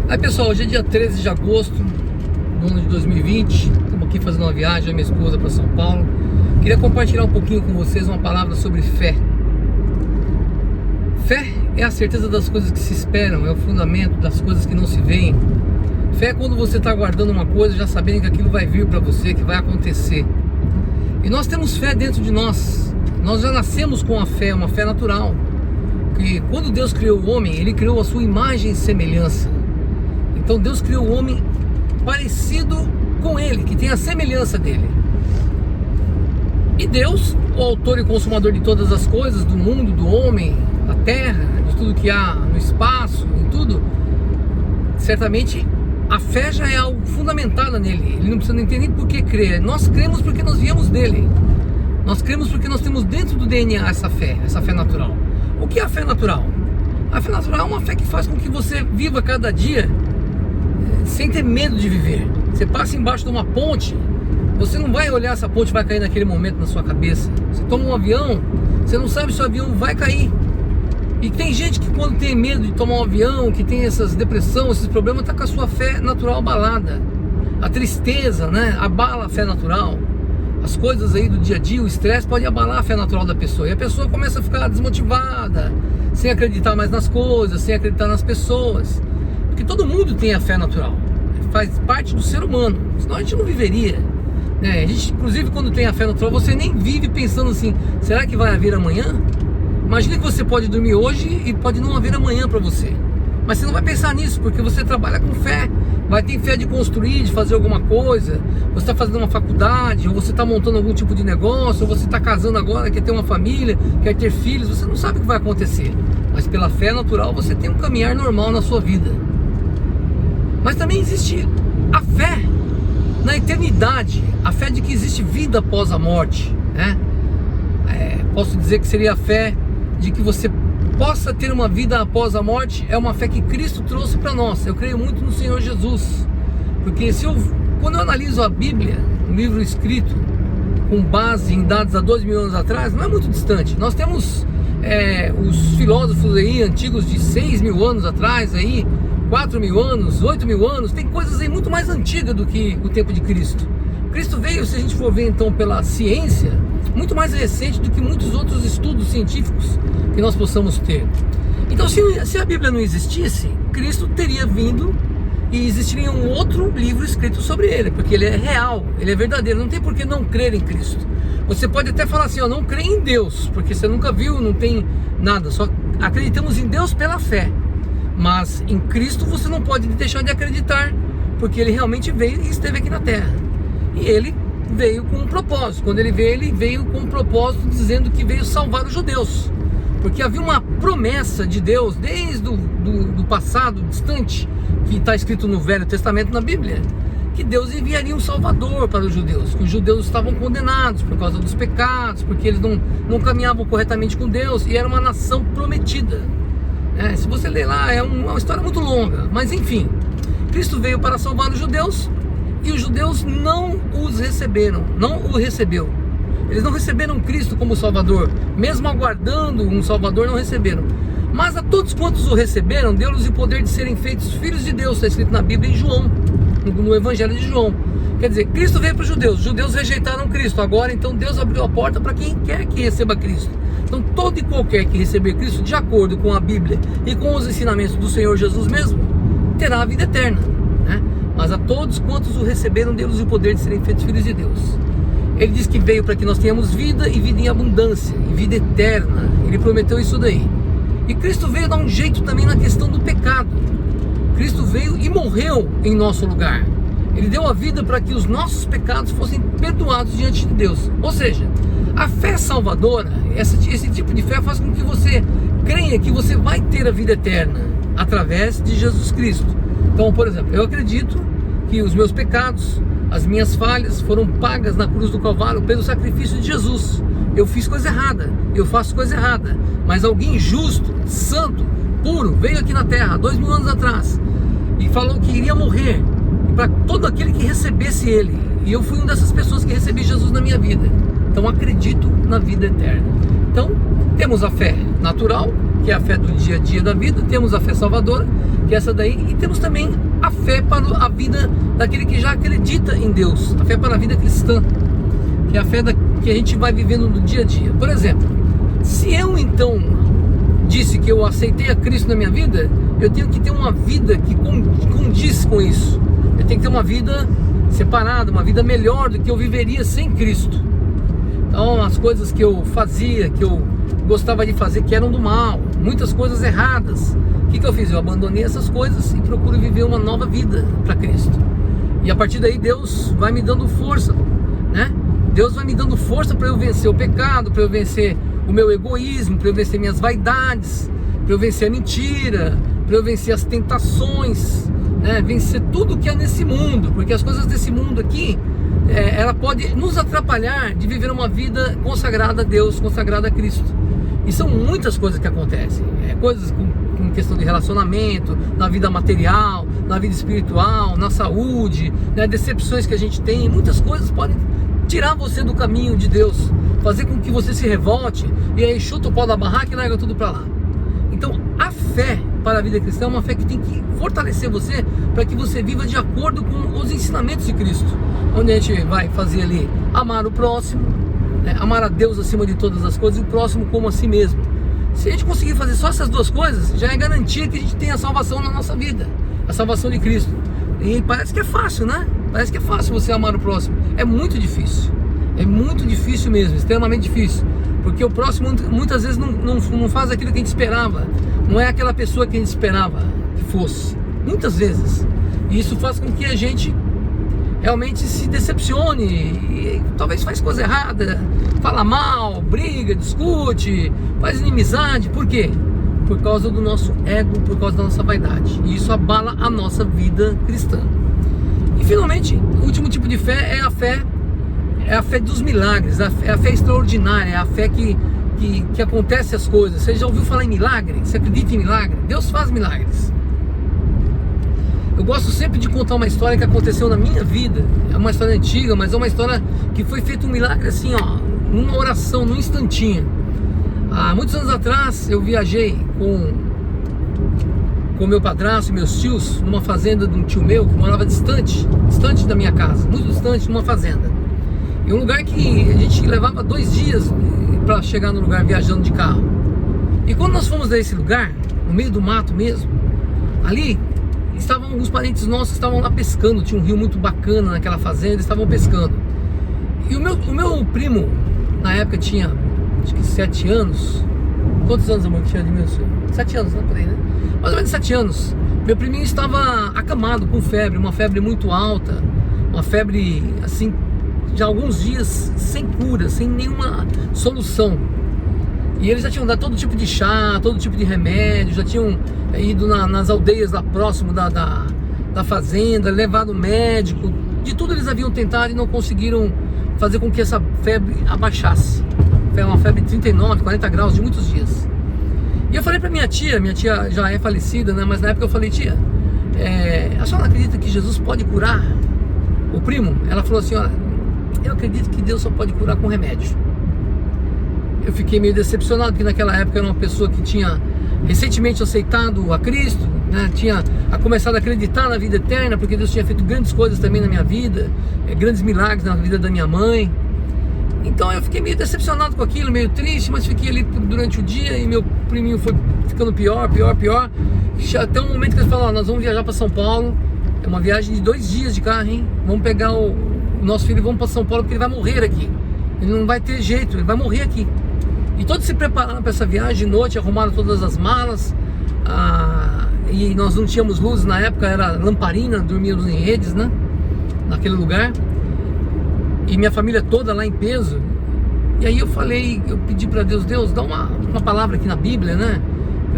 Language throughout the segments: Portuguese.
Aí pessoal, hoje é dia 13 de agosto do ano de 2020. Estamos aqui fazendo uma viagem, a minha esposa, para São Paulo. Queria compartilhar um pouquinho com vocês uma palavra sobre fé. Fé é a certeza das coisas que se esperam, é o fundamento das coisas que não se veem. Fé é quando você está guardando uma coisa já sabendo que aquilo vai vir para você, que vai acontecer. E nós temos fé dentro de nós. Nós já nascemos com a fé, uma fé natural. Que quando Deus criou o homem, Ele criou a sua imagem e semelhança. Então Deus criou o homem parecido com Ele, que tem a semelhança dele. E Deus, o autor e consumador de todas as coisas, do mundo, do homem, da terra, de tudo que há no espaço, em tudo, certamente a fé já é algo fundamentada nele. Ele não precisa nem ter nem por que crer. Nós cremos porque nós viemos dele. Nós cremos porque nós temos dentro do DNA essa fé natural. O que é a fé natural? A fé natural é uma fé que faz com que você viva cada dia sem ter medo de viver. Você passa embaixo de uma ponte, você não vai olhar se a ponte vai cair naquele momento na sua cabeça. Você toma um avião, você não sabe se o avião vai cair. E tem gente que quando tem medo de tomar um avião, que tem essas depressão, esses problemas, está com a sua fé natural abalada. A tristeza, né, abala a fé natural. As coisas aí do dia a dia, o estresse pode abalar a fé natural da pessoa. E a pessoa começa a ficar desmotivada, sem acreditar mais nas coisas, sem acreditar nas pessoas. Porque todo mundo tem a fé natural, faz parte do ser humano, senão a gente não viveria, né? A gente, inclusive, quando tem a fé natural, você nem vive pensando assim, será que vai haver amanhã? Imagina que você pode dormir hoje e pode não haver amanhã para você, mas você não vai pensar nisso, porque você trabalha com fé. Vai ter fé de construir, de fazer alguma coisa. Você está fazendo uma faculdade, ou você está montando algum tipo de negócio, ou você está casando agora, quer ter uma família, quer ter filhos. Você não sabe o que vai acontecer, mas pela fé natural você tem um caminhar normal na sua vida. Mas também existe a fé na eternidade, a fé de que existe vida após a morte, né? Posso dizer que seria a fé de que você possa ter uma vida após a morte. É uma fé que Cristo trouxe para nós. Eu creio muito no Senhor Jesus, porque quando eu analiso a Bíblia, um livro escrito com base em dados há 2.000 anos atrás, não é muito distante. Nós temos os filósofos aí antigos de 6.000 anos atrás, aí 4.000 anos, 8.000 anos, tem coisas aí muito mais antigas do que o tempo de Cristo. Cristo veio, se a gente for ver então pela ciência, muito mais recente do que muitos outros estudos científicos que nós possamos ter. Então, se a Bíblia não existisse, Cristo teria vindo e existiria um outro livro escrito sobre ele, porque ele é real, ele é verdadeiro. Não tem por que não crer em Cristo. Você pode até falar assim, não creio em Deus, porque você nunca viu, não tem nada, só acreditamos em Deus pela fé. Mas em Cristo você não pode deixar de acreditar, porque ele realmente veio e esteve aqui na terra. E ele veio com um propósito. Quando ele veio com um propósito dizendo que veio salvar os judeus, porque havia uma promessa de Deus desde do passado distante, que está escrito no Velho Testamento, na Bíblia, que Deus enviaria um salvador para os judeus, que os judeus estavam condenados por causa dos pecados, porque eles não caminhavam corretamente com Deus, e era uma nação prometida. Se você ler lá, é uma história muito longa, mas enfim, Cristo veio para salvar os judeus, e os judeus não os receberam, não o recebeu. Eles não receberam Cristo como Salvador, mesmo aguardando um Salvador, não receberam. Mas a todos quantos o receberam, deu-lhes o poder de serem feitos filhos de Deus. Está escrito na Bíblia em João, no Evangelho de João. Quer dizer, Cristo veio para os judeus rejeitaram Cristo. Agora então Deus abriu a porta para quem quer que receba Cristo. Então todo e qualquer que receber Cristo, de acordo com a Bíblia e com os ensinamentos do Senhor Jesus mesmo, terá a vida eterna, né? Mas a todos quantos o receberam, deu-lhes o poder de serem feitos filhos de Deus. Ele diz que veio para que nós tenhamos vida, e vida em abundância, e vida eterna. Ele prometeu isso daí. E Cristo veio dar um jeito também na questão do pecado. Cristo veio e morreu em nosso lugar. Ele deu a vida para que os nossos pecados fossem perdoados diante de Deus. Ou seja, a fé salvadora, esse tipo de fé faz com que você creia que você vai ter a vida eterna através de Jesus Cristo. Então, por exemplo, eu acredito que os meus pecados, as minhas falhas foram pagas na cruz do Calvário pelo sacrifício de Jesus. Eu fiz coisa errada, eu faço coisa errada, mas alguém justo, santo, puro, veio aqui na terra 2.000 anos atrás e falou que iria morrer para todo aquele que recebesse ele. E eu fui uma dessas pessoas que recebi Jesus na minha vida. Então acredito na vida eterna. Então temos a fé natural que é a fé do dia a dia da vida, temos a fé salvadora, que é essa daí, e temos também a fé para a vida daquele que já acredita em Deus, a fé para a vida cristã, que é a fé que a gente vai vivendo no dia a dia. Por exemplo, se eu então disse que eu aceitei a Cristo na minha vida, eu tenho que ter uma vida que condiz com isso. Eu tenho que ter uma vida separada, uma vida melhor do que eu viveria sem Cristo. Então, as coisas que eu fazia, que eu gostava de fazer, que eram do mal, muitas coisas erradas, o que eu fiz? Eu abandonei essas coisas e procuro viver uma nova vida para Cristo. E a partir daí Deus vai me dando força, né? Deus vai me dando força para eu vencer o pecado, para eu vencer o meu egoísmo, para eu vencer minhas vaidades, para eu vencer a mentira, para eu vencer as tentações, né? Vencer tudo que é nesse mundo, porque as coisas desse mundo aqui, ela pode nos atrapalhar de viver uma vida consagrada a Deus, consagrada a Cristo. E são muitas coisas que acontecem, coisas com questão de relacionamento, na vida material, na vida espiritual, na saúde, né? Decepções que a gente tem, muitas coisas podem tirar você do caminho de Deus, fazer com que você se revolte e aí chuta o pau da barraca e larga tudo para lá. Então a fé para a vida cristã é uma fé que tem que fortalecer você para que você viva de acordo com os ensinamentos de Cristo, onde a gente vai fazer ali amar o próximo, né? Amar a Deus acima de todas as coisas e o próximo como a si mesmo. Se a gente conseguir fazer só essas duas coisas, já é garantia que a gente tem a salvação na nossa vida, a salvação de Cristo. E parece que é fácil, né? Parece que é fácil você amar o próximo. É muito difícil mesmo, extremamente difícil, porque o próximo muitas vezes não faz aquilo que a gente esperava, não é aquela pessoa que a gente esperava que fosse, muitas vezes, e isso faz com que a gente realmente se decepcione e talvez faz coisa errada, fala mal, briga, discute, faz inimizade. Por quê? Por causa do nosso ego, por causa da nossa vaidade, e isso abala a nossa vida cristã. E finalmente, o último tipo de fé é a fé dos milagres, é a fé extraordinária, é a fé que acontece as coisas. Você já ouviu falar em milagre? Você acredita em milagre? Deus faz milagres. Eu gosto sempre de contar uma história que aconteceu na minha vida. É uma história antiga, mas é uma história que foi feito um milagre assim, ó, numa oração, num instantinho. Há muitos anos atrás eu viajei com meu padrasto e meus tios numa fazenda de um tio meu que morava distante da minha casa, muito distante, numa fazenda. E um lugar que a gente levava 2 dias para chegar no lugar viajando de carro. E quando nós fomos a esse lugar, no meio do mato mesmo, ali estavam alguns parentes nossos que estavam lá pescando. Tinha um rio muito bacana naquela fazenda, eles estavam pescando. E o meu primo, na época tinha acho que 7 anos. Quantos anos, amor, que tinha de meu senhor? 7 anos, né? Por aí, né? Mais ou menos 7 anos. Meu priminho estava acamado com febre, uma febre muito alta, uma febre assim, de alguns dias sem cura, sem nenhuma solução. E eles já tinham dado todo tipo de chá, todo tipo de remédio, já tinham ido nas aldeias lá próximo da fazenda, levado médico, de tudo eles haviam tentado e não conseguiram fazer com que essa febre abaixasse. Foi uma febre de 39, 40 graus de muitos dias. E eu falei pra minha tia já é falecida, né? Mas na época eu falei: tia, a senhora acredita que Jesus pode curar o primo? Ela falou assim: olha, eu acredito que Deus só pode curar com remédio. Eu fiquei meio decepcionado, porque naquela época eu era uma pessoa que tinha recentemente aceitado a Cristo, né? Tinha começado a acreditar na vida eterna, porque Deus tinha feito grandes coisas também na minha vida, grandes milagres na vida da minha mãe. Então eu fiquei meio decepcionado com aquilo, meio triste, mas fiquei ali durante o dia e meu priminho foi ficando pior. Até um momento que eles falaram: nós vamos viajar para São Paulo, é uma viagem de 2 dias de carro, hein? Vamos pegar o nosso filho e vamos para São Paulo, porque ele vai morrer aqui. Ele não vai ter jeito, ele vai morrer aqui. E todos se prepararam para essa viagem. De noite arrumaram todas as malas, e nós não tínhamos luz na época, era lamparina, dormíamos em redes, né? Naquele lugar. E minha família toda lá em peso. E aí eu pedi para Deus: Deus, dá uma palavra aqui na Bíblia, né?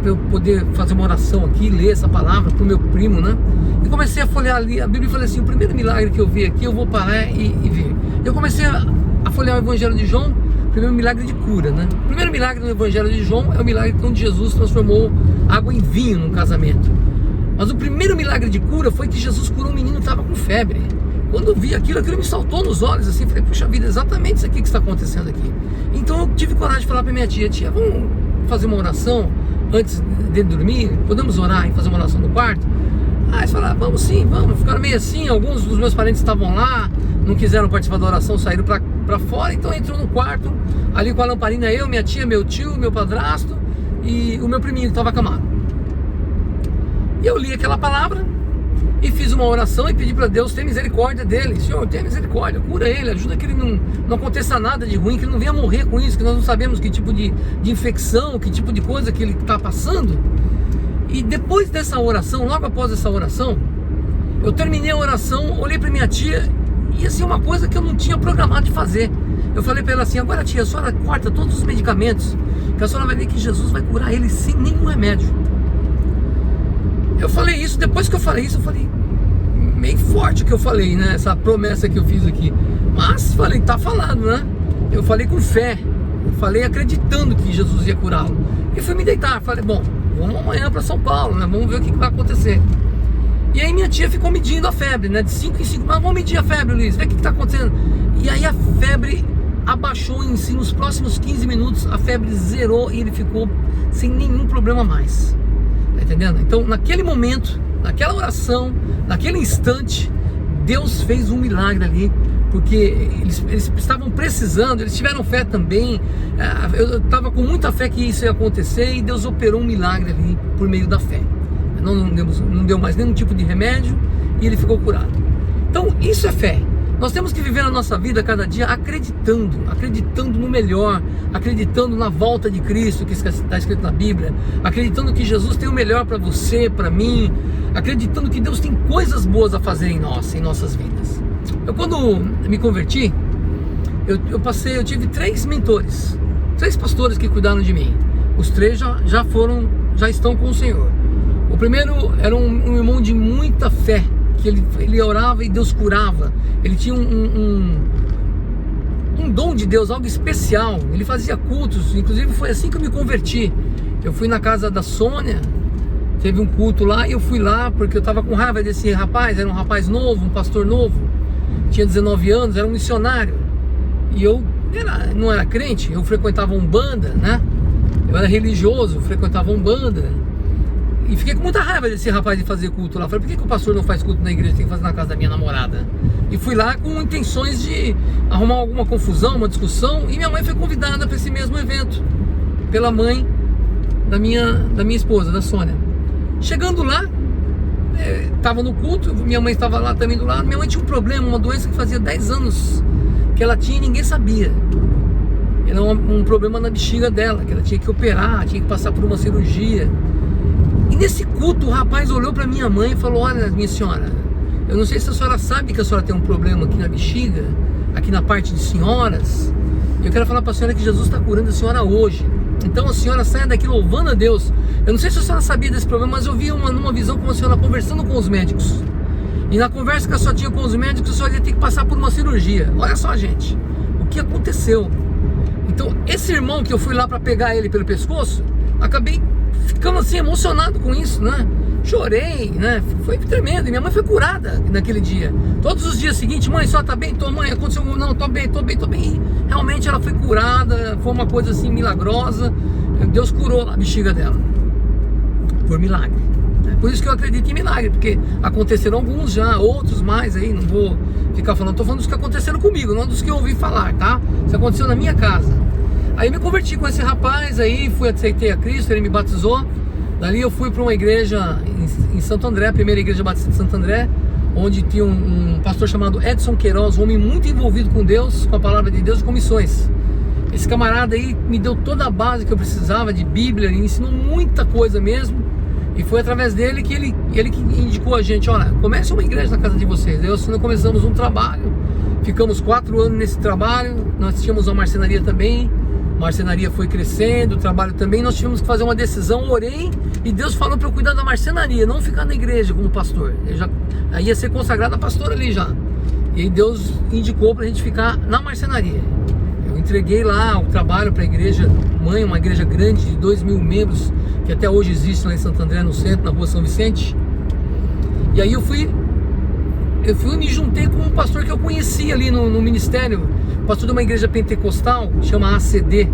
Para eu poder fazer uma oração aqui, ler essa palavra para o meu primo, né? E comecei a folhear ali a Bíblia e falei assim: o primeiro milagre que eu vi aqui, eu vou parar e ver. Eu comecei a folhear o Evangelho de João, primeiro milagre de cura, né? O primeiro milagre do Evangelho de João é o milagre onde Jesus transformou água em vinho num casamento. Mas o primeiro milagre de cura foi que Jesus curou um menino que estava com febre. Quando eu vi aquilo me saltou nos olhos assim, falei: puxa vida, exatamente isso aqui que está acontecendo aqui. Então eu tive coragem de falar para minha tia: tia, vamos fazer uma oração antes de dormir, podemos orar e fazer uma oração no quarto? Aí eles falaram, vamos sim, vamos. Ficaram meio assim, alguns dos meus parentes estavam lá, não quiseram participar da oração, saíram pra fora, então entrou no quarto, ali com a lamparina, eu, minha tia, meu tio, meu padrasto e o meu priminho que estava acamado. E eu li aquela palavra e fiz uma oração e pedi para Deus ter misericórdia dele. Senhor, tenha misericórdia, cura ele, ajuda que ele não aconteça nada de ruim, que ele não venha morrer com isso, que nós não sabemos que tipo de infecção, que tipo de coisa que ele está passando. E depois dessa oração, logo após essa oração, eu terminei a oração, olhei para minha tia e assim, uma coisa que eu não tinha programado de fazer. Eu falei para ela assim, agora tia, a senhora corta todos os medicamentos, que a senhora vai ver que Jesus vai curar ele sem nenhum remédio. Eu falei isso, depois que eu falei isso, eu falei, meio forte o que eu falei, né? Essa promessa que eu fiz aqui. Mas falei, tá falado, né? Eu falei com fé, eu falei acreditando que Jesus ia curá-lo. E fui me deitar, falei, bom, vamos amanhã para São Paulo, né? Vamos ver o que vai acontecer. E aí minha tia ficou medindo a febre, né? De 5 em 5, mas vamos medir a febre, Luiz, vê o que está acontecendo. E aí a febre abaixou em si, nos próximos 15 minutos, a febre zerou e ele ficou sem nenhum problema mais. Tá entendendo? Então, naquele momento, naquela oração, naquele instante, Deus fez um milagre ali, porque eles estavam precisando, eles tiveram fé também. Eu estava com muita fé que isso ia acontecer e Deus operou um milagre ali por meio da fé. Não deu mais nenhum tipo de remédio e ele ficou curado. Então, isso é fé. Nós temos que viver a nossa vida cada dia acreditando no melhor, acreditando na volta de Cristo, que está escrito na Bíblia, acreditando que Jesus tem o melhor para você, para mim, acreditando que Deus tem coisas boas a fazer em nossas vidas. Eu, quando me converti, eu tive 3 mentores, 3 pastores que cuidaram de mim. Os 3 já estão com o Senhor. O primeiro era um irmão de muita fé, que ele orava e Deus curava. Ele tinha um dom de Deus, algo especial. Ele fazia cultos, inclusive foi assim que eu me converti. Eu fui na casa da Sônia, teve um culto lá e eu fui lá porque eu estava com raiva desse rapaz. Era um rapaz novo, um pastor novo, tinha 19 anos, era um missionário. E eu não era crente, eu frequentava Umbanda, né? Eu era religioso, frequentava Umbanda. E fiquei com muita raiva desse rapaz de fazer culto lá. Falei, por que o pastor não faz culto na igreja, tem que fazer na casa da minha namorada? E fui lá com intenções de arrumar alguma confusão, uma discussão. E minha mãe foi convidada para esse mesmo evento, pela mãe da minha esposa, da Sônia. Chegando lá, estava no culto, minha mãe estava lá também do lado. Minha mãe tinha um problema, uma doença que fazia 10 anos que ela tinha e ninguém sabia. Era um problema na bexiga dela, que ela tinha que operar, tinha que passar por uma cirurgia. E nesse culto o rapaz olhou para minha mãe e falou, olha, minha senhora, eu não sei se a senhora sabe que a senhora tem um problema aqui na bexiga, aqui na parte de senhoras. Eu quero falar para a senhora que Jesus está curando a senhora hoje. Então a senhora saia daqui louvando a Deus. Eu não sei se a senhora sabia desse problema, mas eu vi numa visão com a senhora conversando com os médicos. E na conversa que a senhora tinha com os médicos, a senhora ia ter que passar por uma cirurgia. Olha só, gente, o que aconteceu. Então esse irmão que eu fui lá para pegar ele pelo pescoço, acabei ficando assim emocionado com isso, né? Chorei, né? Foi tremendo. E minha mãe foi curada naquele dia. Todos os dias seguintes, mãe, só tá bem? Tô, mãe, aconteceu? Não, tô bem. E realmente ela foi curada, foi uma coisa assim milagrosa. Deus curou a bexiga dela por milagre. Por isso que eu acredito em milagre, porque aconteceram alguns já, outros mais aí, não vou ficar falando, tô falando dos que aconteceram comigo, não dos que eu ouvi falar, tá? Isso aconteceu na minha casa. Aí eu me converti com esse rapaz aí, aceitei a Cristo, ele me batizou. Dali eu fui para uma igreja em Santo André, a primeira igreja batista de Santo André, onde tinha um pastor chamado Edson Queiroz, um homem muito envolvido com Deus, com a palavra de Deus e com missões. Esse camarada aí me deu toda a base que eu precisava de Bíblia, ele ensinou muita coisa mesmo. E foi através dele que ele que indicou a gente, olha, comece uma igreja na casa de vocês. Eu nós começamos um trabalho, ficamos 4 anos nesse trabalho, nós tínhamos uma marcenaria também. A marcenaria foi crescendo, o trabalho também. Nós tivemos que fazer uma decisão, orei e Deus falou para eu cuidar da marcenaria, não ficar na igreja como pastor. Aí ia ser consagrado a pastor ali já. E aí Deus indicou para a gente ficar na marcenaria. Eu entreguei lá o trabalho para a igreja mãe, uma igreja grande de 2.000 membros, que até hoje existe lá em Santo André, no centro, na rua São Vicente. E aí eu fui e me juntei com um pastor que eu conheci ali no ministério, pastor de uma igreja pentecostal, chama ACD,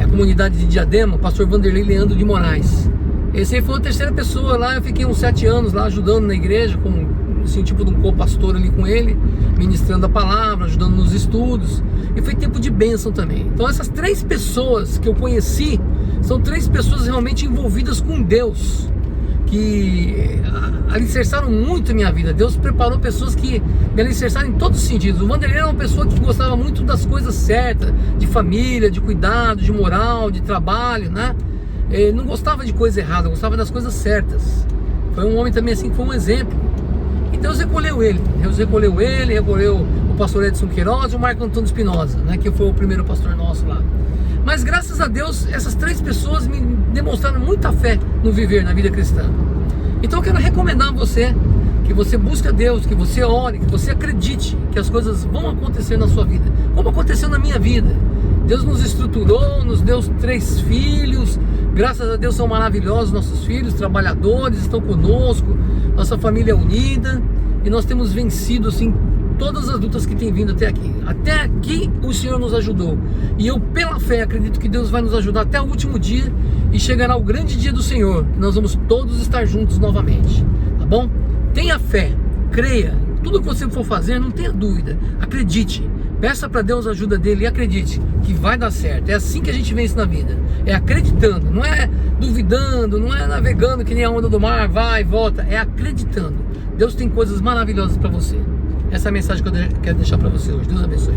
comunidade de Diadema, o pastor Vanderlei Leandro de Moraes. Esse aí foi a terceira pessoa lá. Eu fiquei uns 7 anos lá ajudando na igreja, como assim, tipo de um co-pastor ali com ele, ministrando a palavra, ajudando nos estudos. E foi tempo de bênção também. Então essas 3 pessoas que eu conheci são 3 pessoas realmente envolvidas com Deus, que alicerçaram muito a minha vida. Deus preparou pessoas que me alicerçaram em todos os sentidos. O Vanderlei era uma pessoa que gostava muito das coisas certas, de família, de cuidado, de moral, de trabalho, né? Ele não gostava de coisa errada, gostava das coisas certas. Foi um homem também assim que foi um exemplo. E Deus recolheu ele. Deus recolheu ele, recolheu o pastor Edson Queiroz e o Marco Antônio Espinosa, né, que foi o primeiro pastor nosso lá. Mas graças a Deus, essas 3 pessoas me demonstraram muita fé no viver, na vida cristã. Então eu quero recomendar a você que você busque a Deus, que você ore, que você acredite que as coisas vão acontecer na sua vida, como aconteceu na minha vida. Deus nos estruturou, nos deu 3 filhos, graças a Deus são maravilhosos nossos filhos, trabalhadores, estão conosco, nossa família é unida, e nós temos vencido assim todas as lutas que tem vindo até aqui. Até aqui o Senhor nos ajudou, e eu pela fé acredito que Deus vai nos ajudar até o último dia, e chegará o grande dia do Senhor, que nós vamos todos estar juntos novamente, tá bom? Tenha fé, creia, tudo que você for fazer, não tenha dúvida, acredite, peça para Deus a ajuda dele e acredite que vai dar certo. É assim que a gente vence na vida, é acreditando, não é duvidando, não é navegando que nem a onda do mar, vai e volta, é acreditando. Deus tem coisas maravilhosas para você. Essa é a mensagem que eu quero deixar para você hoje. Deus abençoe.